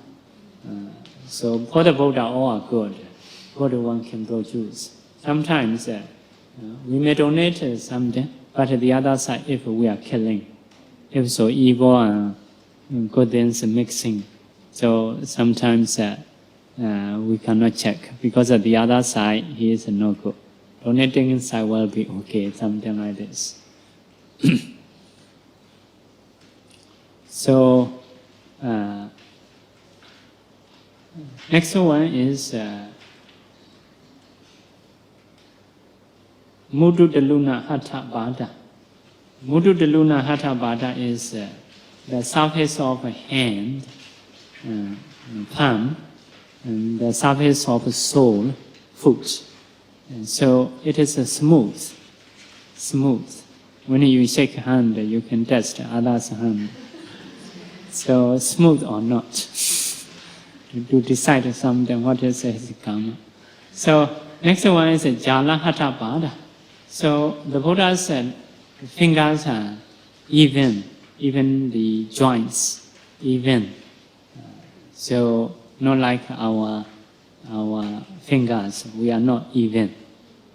So for the Buddha, all are good. Good one can produce. Sometimes we may donate something, but the other side, if we are killing, if so evil and good things mixing, so sometimes we cannot check because at the other side he is no good. Donating inside will be okay, something like this. So next one is Mudu Deluna Hatha Bada. Mudu Deluna Hatha Bada is the surface of a hand, palm, and the surface of a sole, foot. And so it is a smooth. When you shake hand, you can test others' hand. So smooth or not, to decide something, what is his kamma. So next one is Jala Hatha Bada. So the Buddha said fingers are even the joints, even. So not like our fingers, we are not even.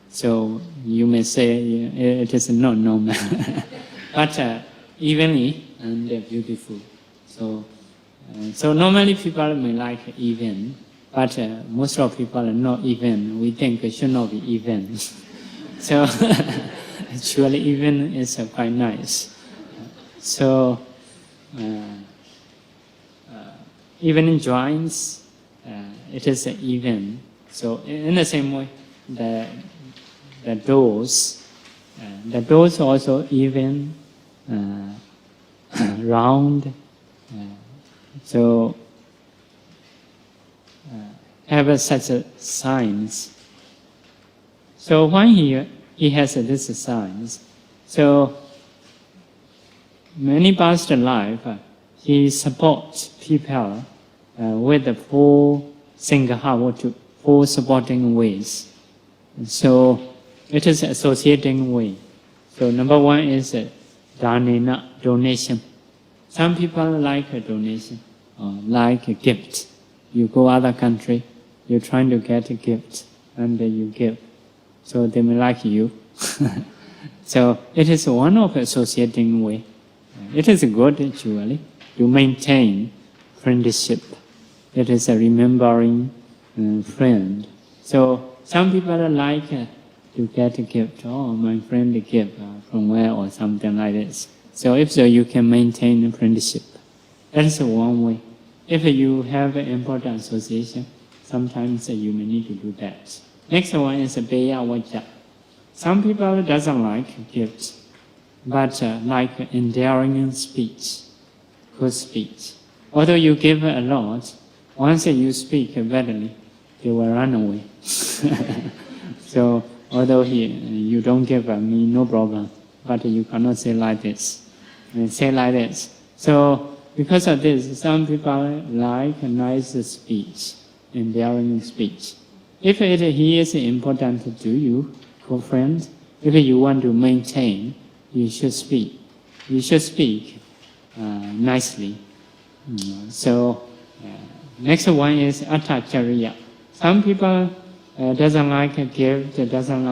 So you may say it is not normal, but evenly and beautiful. So normally people may like even, but most of people are not even. We think it should not be even. So actually even is quite nice. So even in joints, it is even. So in the same way, the doors also even, round. So have such a signs. So when he has this signs, so many past life he supports people with the four singha, four supporting ways. So it is associating way. So number one is dhanena, donation. Some people like a donation, or like a gift. You go other country, you're trying to get a gift and you give. So they may like you. So it is one of associating way. It is good actually to maintain friendship. It is a remembering friend. So some people like to get a gift. Oh, my friend give from where or something like this. So if so, you can maintain a friendship. That is one way. If you have an important association, sometimes you may need to do that. Next one is Beya Vacha. Some people doesn't like gifts, but like endearing speech, good speech. Although you give a lot, once you speak badly, they will run away. So although you don't give me no problem, but you cannot say like this. Say like this. So because of this, some people like a nice speech, endearing speech. If he is important to you, good friend, if you want to maintain, you should speak. You should speak nicely. So next one is Attachariya. Some people doesn't like a gift, doesn't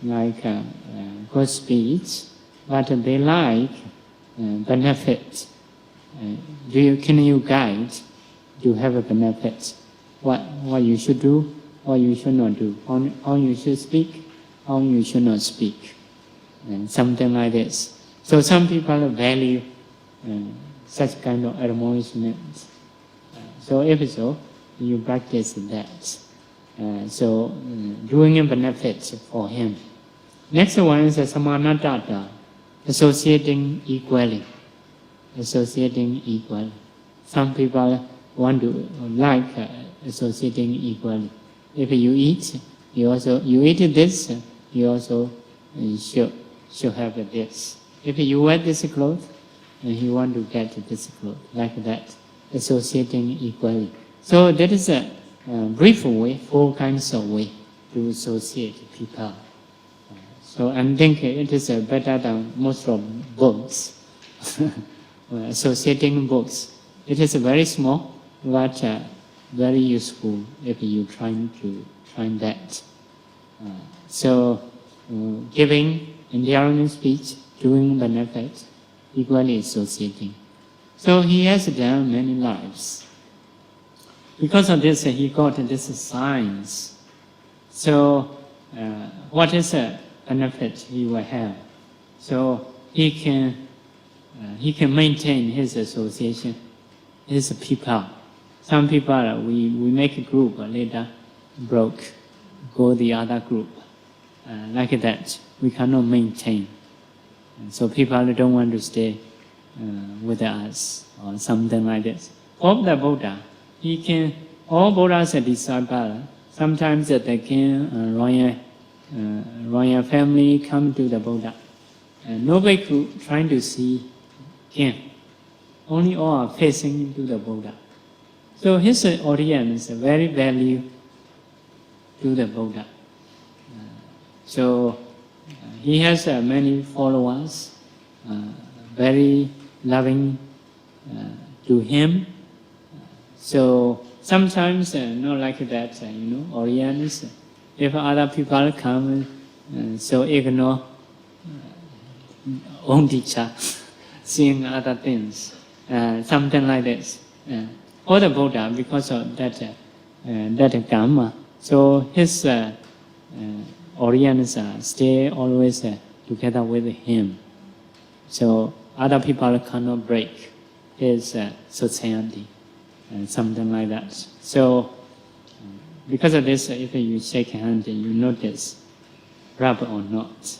like good speech, but they like benefit. Can you guide to have a benefit? What you should do, what you should not do, how you should speak, how you should not speak, and something like this. So some people value such kind of admonishment. So if so, you practice that. So doing a benefit for him. Next one is Samanatata, associating equally. Associating equally. Some people want to like associating equally. If you eat, you eat this, you also should have this. If you wear this clothes, you want to get this clothes, like that, associating equally. So that is a brief way, 4 kinds of way to associate people. So I think it is better than most of books. Associating books. It is very small, but very useful if you try that. So giving, endearing speech, doing benefit, equally associating. So he has done many lives. Because of this, he got this science. So what is a benefit he will have? So he can maintain his association, his people. Some people, we make a group, later broke, go the other group. Like that, we cannot maintain. So people don't want to stay with us or something like this. Of the Buddha, all Buddhas are disciples. Sometimes the king, royal family come to the Buddha. Nobody could try to see him. Only all are facing to the Buddha. So his audience very value to the Buddha. So he has many followers, very loving to him. So sometimes not like that, audience. If other people come, so ignore own teacher, seeing other things, something like this. Or the Buddha, because of that kamma. So his audience stay always together with him. So other people cannot break his society, something like that. So because of this, if you shake hand, you notice rub or not,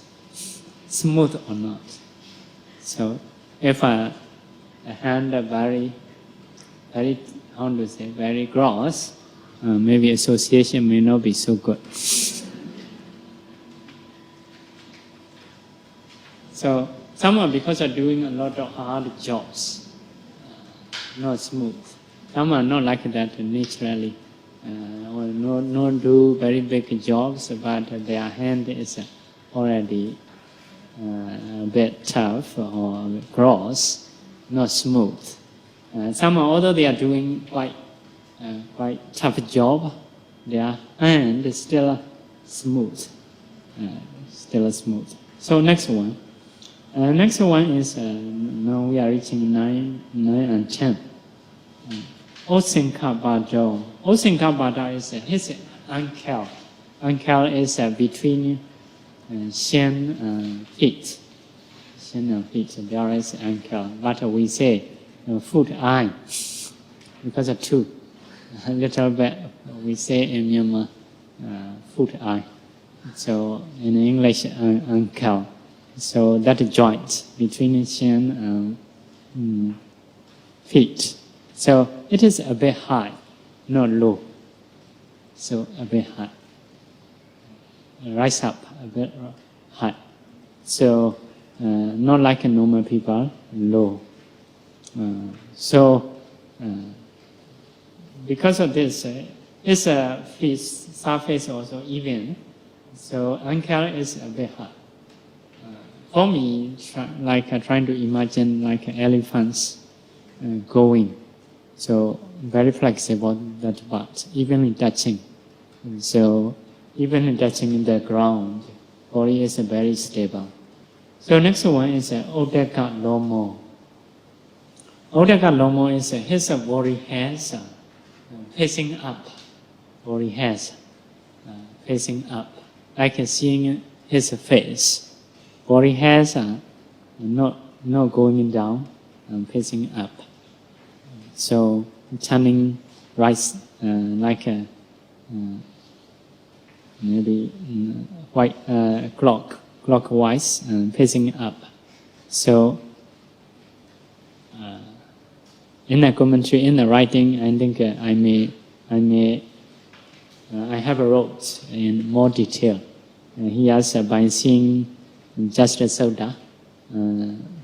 smooth or not. So if a hand very very gross, maybe association may not be so good. So some are because of doing a lot of hard jobs, not smooth. Some are not like that naturally, or not do very big jobs, but their hand is already a bit tough or gross, not smooth. Some, although they are doing quite tough job, their hand is still smooth. Still smooth. So next one. Next one is, now we are reaching 9 and 10. Osinkabbado. Osinkabbado is his uncle. Uncle is between shin and feet. Shin and feet, there is uncle. But we say foot eye, because of two. A little bit, we say in Myanmar, foot eye. So in English, uncle. So that joint between shin and feet. So it is a bit high, not low. So a bit high. Rise up a bit high. So not like normal people, low. Because of this, his face, surface also even. So ankle is a bit high. For me, trying to imagine like elephants going. So very flexible that part, even touching. So even touching the ground, body is very stable. So next one is Odaka Lomo. Odaka Lomo is his body has facing up. Body has facing up, like seeing his face. Body has not going down and facing up. So turning right like a maybe white clockwise and facing up. So in the commentary, in the writing, I think I have wrote in more detail. He has by seeing just a sutta,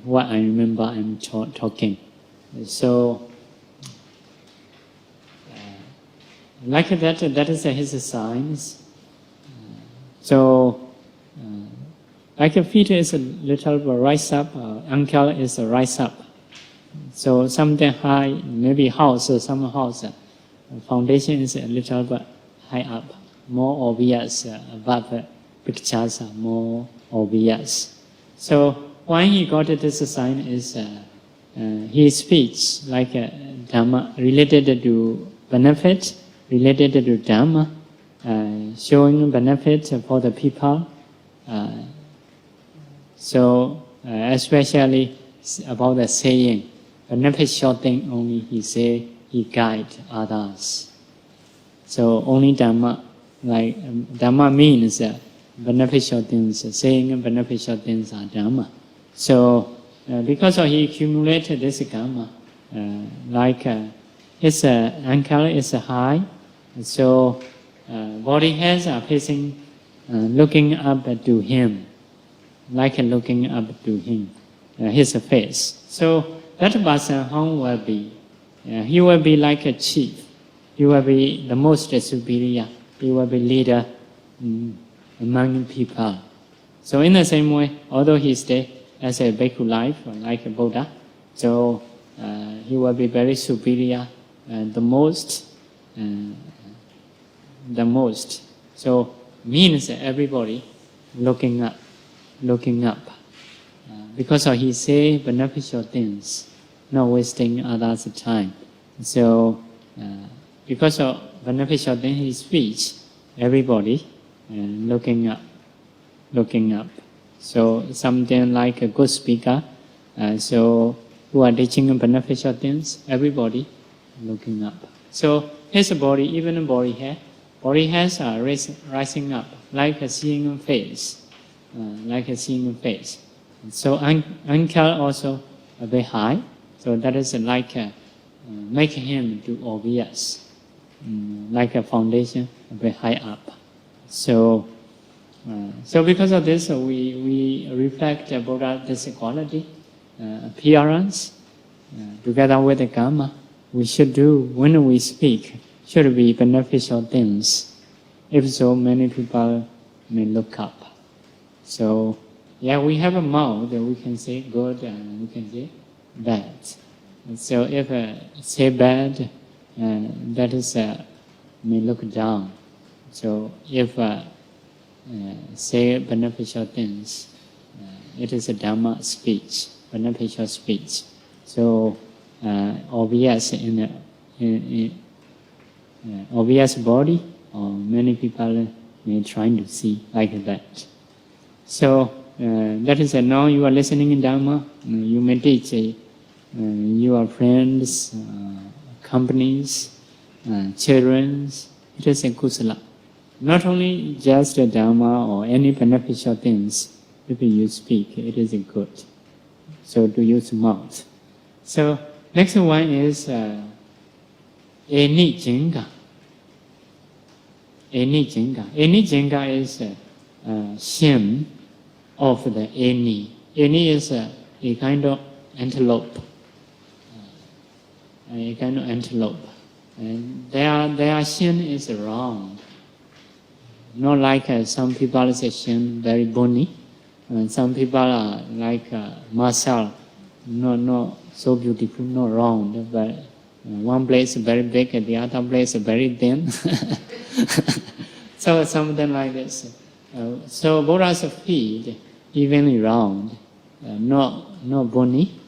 what I remember I'm talking. So like that is his signs. So like a feet is a little rise up, ankle is a rise up. So something high, maybe house or some house, foundation is a little bit high up, more obvious, above pictures are more obvious. So when he got this sign is his speech like Dhamma related to benefit, related to Dhamma, showing benefit for the people. So especially about the saying, beneficial thing only he say, he guide others. So only Dhamma, like Dhamma means beneficial things, saying beneficial things are Dhamma. So because he accumulated this karma, like his ankle is high, so body hairs are facing, looking up to him, like looking up to him, his face. So that person how will be? He will be like a chief. He will be the most superior. He will be leader among people. So in the same way, although he stay as a bhikkhu life, like a Buddha, so he will be very superior, the most. So means everybody looking up. Because he say beneficial things, not wasting others' time. So because of beneficial things, his speech, everybody looking up. So something like a good speaker, so who are teaching beneficial things, everybody looking up. So his body, even body hairs are rising up, like a seeing face, So ankle also a bit high, so that is like making him too obvious, like a foundation a bit high up. So because of this, we reflect about this quality, appearance, together with the kamma. We should do, when we speak, should be beneficial things. If so, many people may look up. So, yeah, we have a mouth that we can say good and we can say bad. And so if say bad, that is may look down. So if say beneficial things, it is a Dhamma speech, beneficial speech. So obvious in obvious body, or many people may try to see like that. So that is now you are listening in Dhamma, you may teach your friends, companies, children. It is a kusala. Not only just a Dhamma or any beneficial things, if you speak, it is good. So to use mouth. So next one is Eni Jinga. Eni Jinga. Eni Jinga is shame of the Eni. Eni is a kind of antelope. A kind of antelope. And their shin is round. Not like some people say shin very bony. And some people are like muscle, not so beautiful, not round, but one place is very big and the other place is very thin. So something like this. So Buddha's feet evenly round, not bony,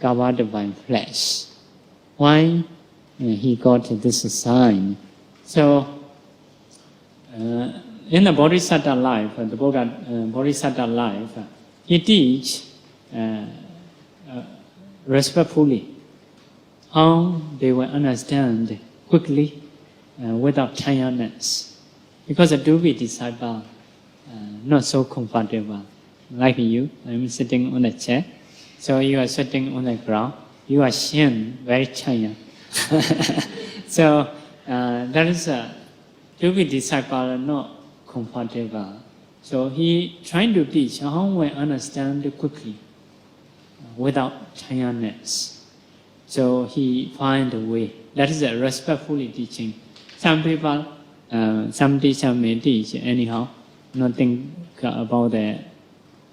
covered by flesh. Why he got this sign? So in the Bodhisattva life, the Bodhisattva life, he teach respectfully how they will understand quickly without tiredness. Because a to-be disciple not so comfortable. Like you, I'm sitting on a chair, so you are sitting on the ground. You are shin very tired. So that is to-be disciple not comfortable. So he trying to teach how we understand quickly without tiredness. So he find a way. That is a respectfully teaching. Some people, some teacher may teach anyhow, nothing about the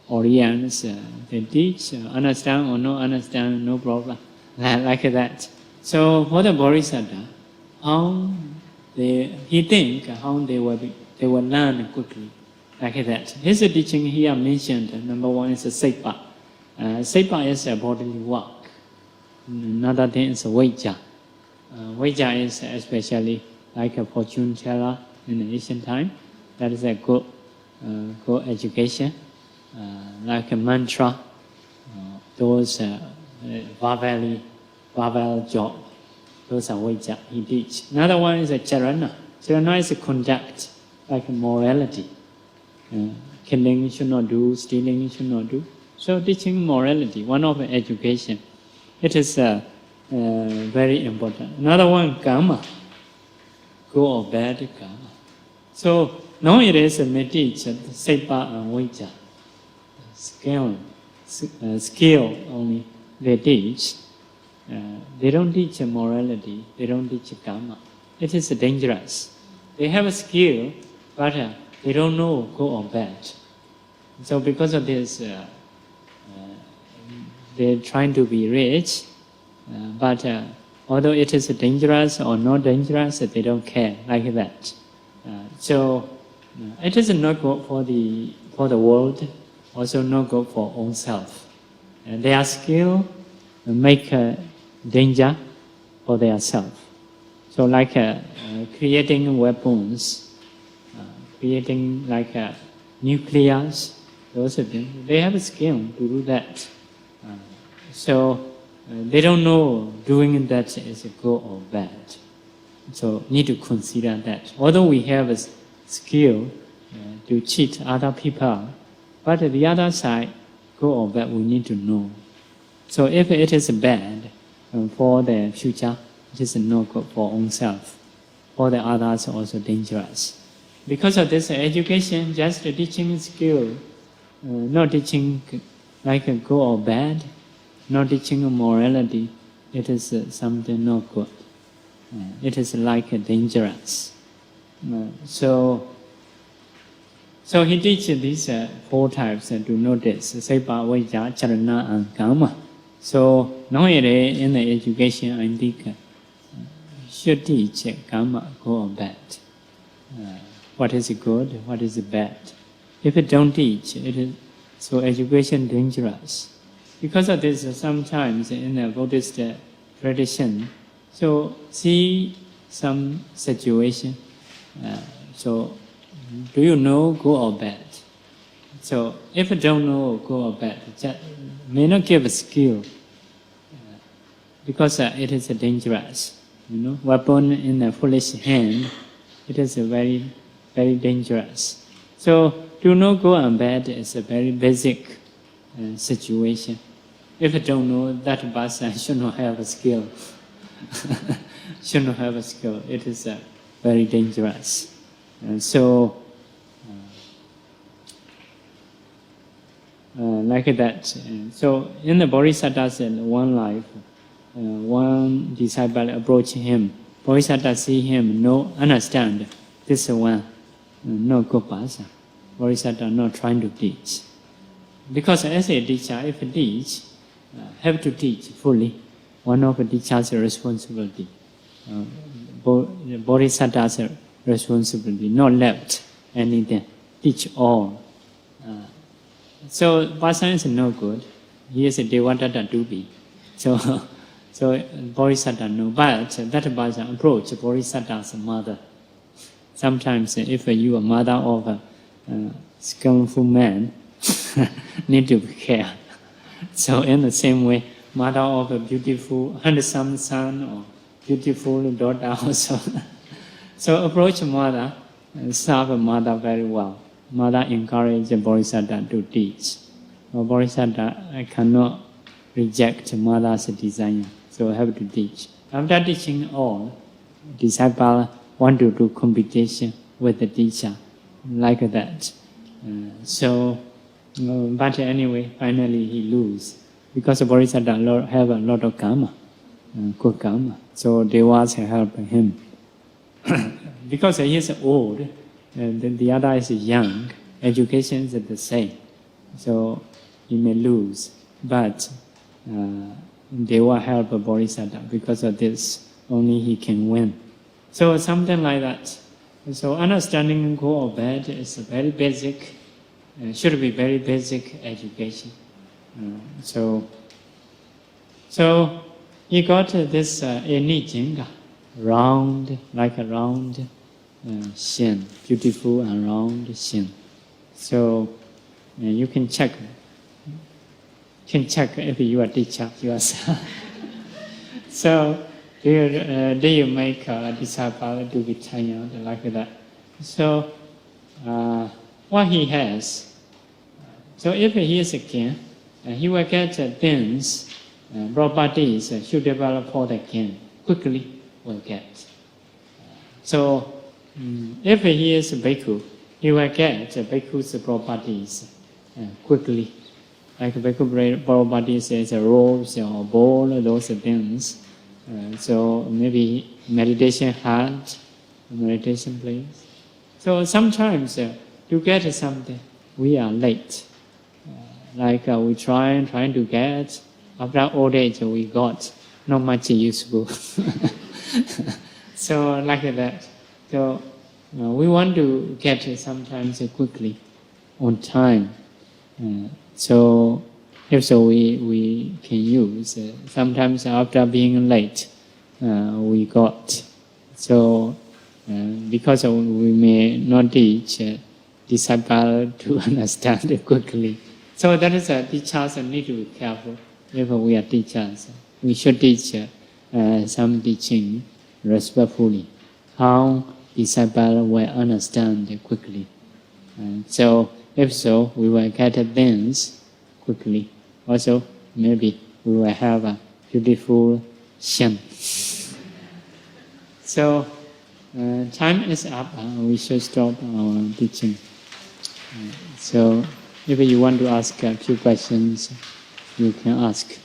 audience. They teach, understand or not understand, no problem, like that. So for the Bodhisattva, he think how they will learn quickly, like that. His teaching here mentioned, number one is Sepa. Sepa is a bodily work. Another thing is Vajja. Vajja is especially like a fortune teller in the ancient time. That is a good education, like a mantra, those Babel job. Those are Vajja he teach. Another one is a Charana. Charana is a conduct, like a morality. Killing should not do, stealing should not do. So teaching morality, one of the education. It is very important. Another one, kamma. Good or bad kamma. So nowadays we teach Sepa and Vajja. Skill only they teach. They don't teach morality, they don't teach kamma. It is dangerous. They have a skill, but they don't know good or bad. So because of this, they're trying to be rich, but although it is dangerous or not dangerous, they don't care like that. So it is not good for the world, also not good for own self. Their skill make danger for their self. So like creating weapons, creating like nuclears, those things, they have a skill to do that. So they don't know doing that is good or bad. So need to consider that. Although we have a skill to cheat other people, but the other side, good or bad, we need to know. So if it is bad for the future, it is not good for own self. For the others, also dangerous. Because of this education, just teaching skill, not teaching like a good or bad, not teaching morality, it is something not good. It is like dangerous. So he teaches these four types to notice: Sepa, Vajja, Charana, and kamma. So nowadays in the education, I think should teach kamma, good or bad. what is good, what is bad. If it don't teach, so education dangerous. Because of this, sometimes in the Buddhist tradition, so see some situation, so do you know good or bad? So if you don't know good or bad, just may not give a skill, because it is dangerous. Weapon in a foolish hand, it is very, very dangerous. So to know good and bad is a very basic situation. If you don't know, that person should not have a skill. Should not have a skill. It is very dangerous. Like that. So in the Bodhisattva's one life, one disciple approached him. Bodhisattva see him, no, understand. This one, no good person. Bodhisattva not trying to teach. Because as a teacher, if you teach, have to teach fully. One of the teacher's responsibility. Bodhisattva's responsibility, not left anything. Teach all. So person is no good. He is a Devadatta Dubi. So Bodhisattva no. But that person approach Bodhisattva's mother. Sometimes if you are mother of a skillful man, need to be careful. So in the same way, mother of a beautiful, handsome son or beautiful daughter also. So approach mother, serve mother very well. Mother encourage Bodhisattva to teach. Bodhisattva cannot reject mother's desire, so have to teach. After teaching all, disciple want to do competition with the teacher, like that. But anyway, finally he lose. Because Bodhisattva have a lot of kamma, good kamma. So devas help him. Because he is old, and the other is young, education is the same. So he may lose. But Deva help Bodhisattva. Because of this, only he can win. So something like that. So understanding good or bad is a very basic, should be very basic education. So he got this jinga, round, like a round shin, beautiful and round shin. So you can check if you are teacher yourself. So do you make a disciple to be tired like that? So what he has. So if he is a king, he will get things, properties should develop for the king. Quickly will get. So if he is a bhikkhu, he will get bhikkhu's properties quickly. Like bhikkhu properties is robes or bowl, those things. So maybe meditation hut, meditation place. So sometimes to get something, we are late. Like we trying to get, after old age we got not much useful. So like that. So we want to get sometimes quickly, on time. So if so, we can use. Sometimes after being late, we got. So because we may not teach disciple to understand quickly. So that is teachers need to be careful. If we are teachers, we should teach some teaching respectfully. How disciple will understand quickly. So if so, we will get things quickly. Also, maybe we will have a beautiful shin. So time is up. We should stop our teaching. So if you want to ask a few questions, you can ask.